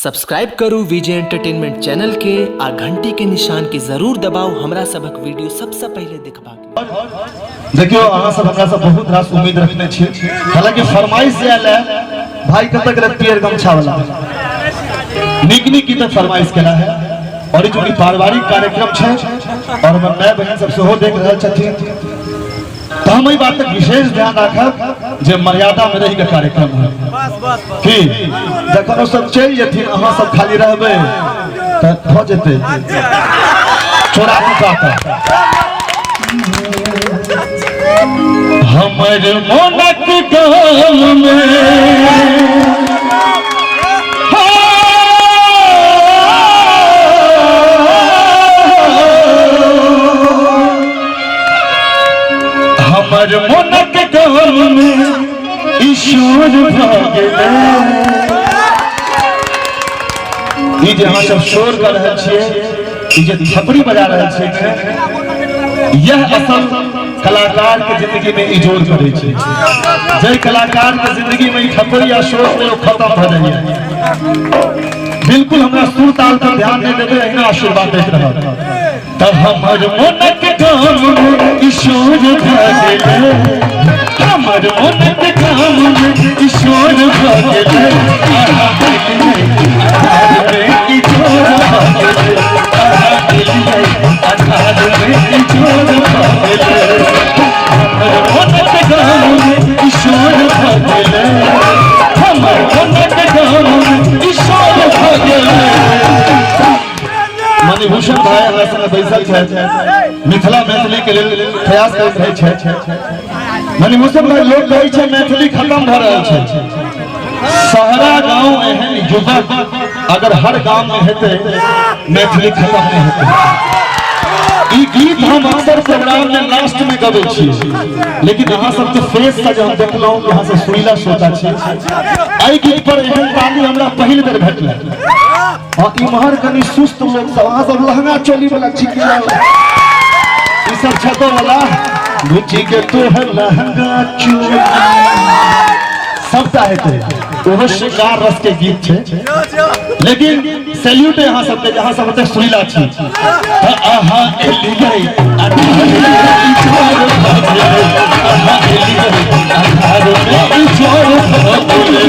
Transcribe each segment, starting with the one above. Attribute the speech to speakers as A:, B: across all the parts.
A: Subscribe करू विजय entertainment channel के आ घंटी के निशान के जरूर दबाओ हमरा सबक वीडियो सबसे पहले देखबा के।
B: देखियो अहाँ सब हमरा सब बहुत रास उम्मीद रखने छी, हालांकि फरमाइश आयल है भाई कब तक पियर गमछा वाला निकनी की तक फरमाइश केला है और जो कि पारिवारिक कार्यक्रम है और मैं बहन सब सेहो देख रहल छथिन तो हम ई बात तक विशेष ध्यान रखब जे मर्यादा में रही के कार्यक्रम है कि जखन सब चल जथिन अहाँ सब खाली रहबे त भ जेते छोड़ा का हमर मोनक गाम में हमर मोनक गाम में ईश्वर भागले ई जे अहाँ सब शोर कर रहल छियै, ई जे थपड़ी बजा रहल छियै, यह असल कलाकार के जिंदगी में इजोर करे छे। जय कलाकार के जिंदगी में थपड़ी या शोर में खत्म भ जाइए। बिल्कुल हमरा सुर ताल पर ध्यान नहीं देते, इतना आशीर्वाद देख रहा तब हमर मोनक गाम में ईश्वर भागले, हमर मोनक गाम में ईश्वर भागले, ईश्वर भागले, आधार में ईश्वर भागले, हमर मोनक गाम में ईश्वर भागले, हमर मोनक गाम में ईश्वर भागले। मणिभूषण भाई हमरा संग बैसल छै, मिथिला मैथिली के लेल प्रयास करैत रहै छै। मणिभूषण भाई लोग कहै छै मैथिली खत्म भ रहल छै, शहरा गांव एहन युवक अगर हर गांव में हेतै मैथिली खत्म नहीं हेतै। ई गीत हम अक्सर प्रोग्राम में लास्ट में गबै छी, लेकिन अहाँ सब के फेस से हम देखलहुं कि अहाँ से सुरीला श्रोता छी। एहि गीत पर एहन ताली हमरा पहिल बेर भेटलै और इमहर कनी सुस्त लोग सब अहाँ सब लहंगा चोली वाला छिकिया ई सब छतो वाला गुची के तो है लहंगा चोली सबटा हेतै, ओहो शिकार रस के गीत छै। लेकिन सैल्यूट है यहाँ सबके जहाँ सब होते सुरीला छी। आहा एलियै आधार भागले, आहा एलियै आधार में ईश्वर भागले।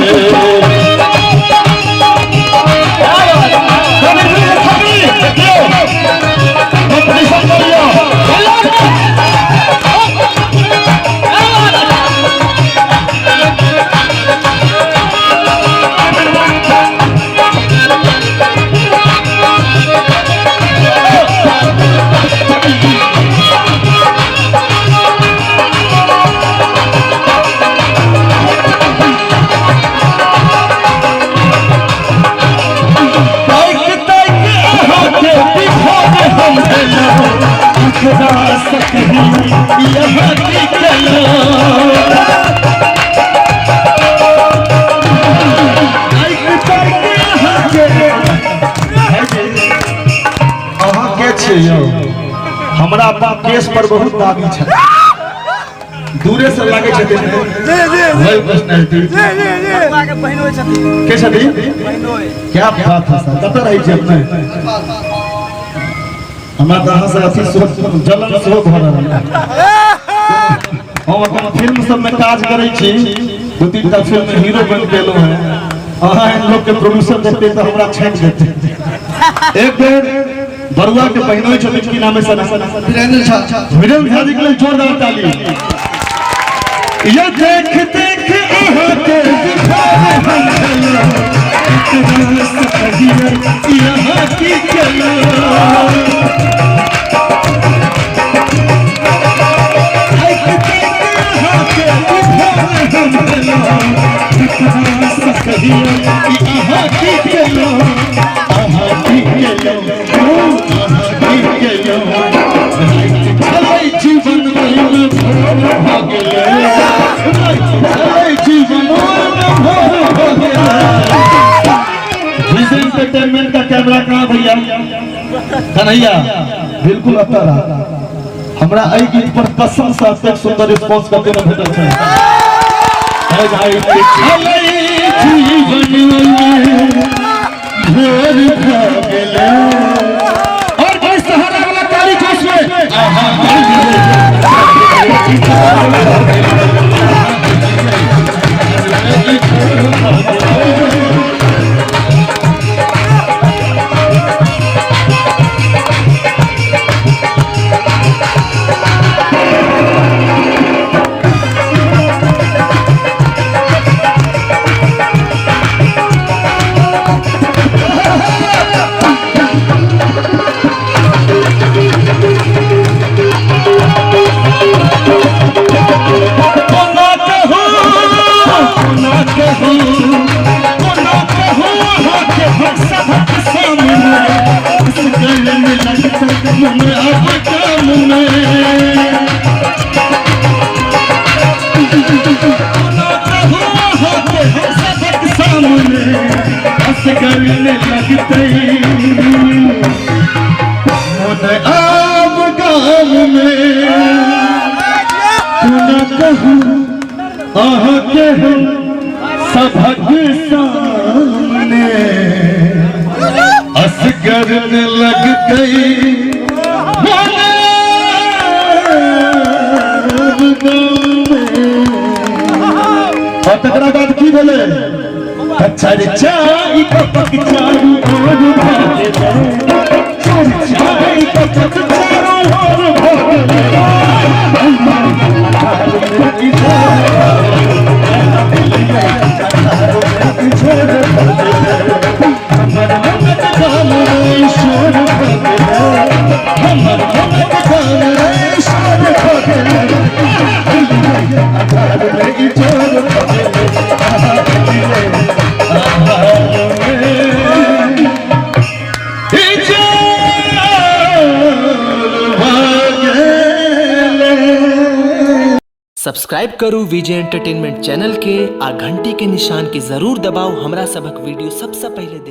B: हमरा केस पर बहुत दाबी छै, दूरे से लागे छथिन वही पर्सनालिटी के छथिन। क्या बात है सर, कतऽ रहै छै अपने? हमरा तऽ अहाँ से अथी जलन सेहो भऽ रहल है। हम अपन फिल्म सब में काज करै छी, 2-3टा फिल्म में हीरो बन गेलो है। अहाँ इन लोग के प्रोड्यूसर देखते तो हमरा छेक देते। एक बेर बरुआ के बहनोई छथिन की नाम है सना वीरेंद्र झा, वीरेंद्र झा जी के लिए जोरदार ताली। ये देख देख अहाँ के दिखाए हम चलो, इतना सही यहाँ की चलो, देख देख अहाँ के दिखाए हम चलो, इतना सही यहाँ की चलो, अहाँ की चलो, जीवन एंटरटेनमेंट का कैमरा कहाँ भैया कन्हैया? बिल्कुल अत्तर हमरा एहि गीत पर कसम से अतेक सुंदर रिस्पांस करते न भेटल छै। गले और कोई सहारा वाला ताली जोश में करने लगते अब गाँव में न कहूँ आह के सबक सामने हंस करने लग गई और तकरा बात की बोले चर्चाई कपक चारू और भागे चर्चाई कपक चारू और भागे
A: सब्सक्राइब करू विजय एंटरटेनमेंट चैनल के आ घंटी के निशान के जरूर दबाओ हमरा सबक वीडियो सबसे पहले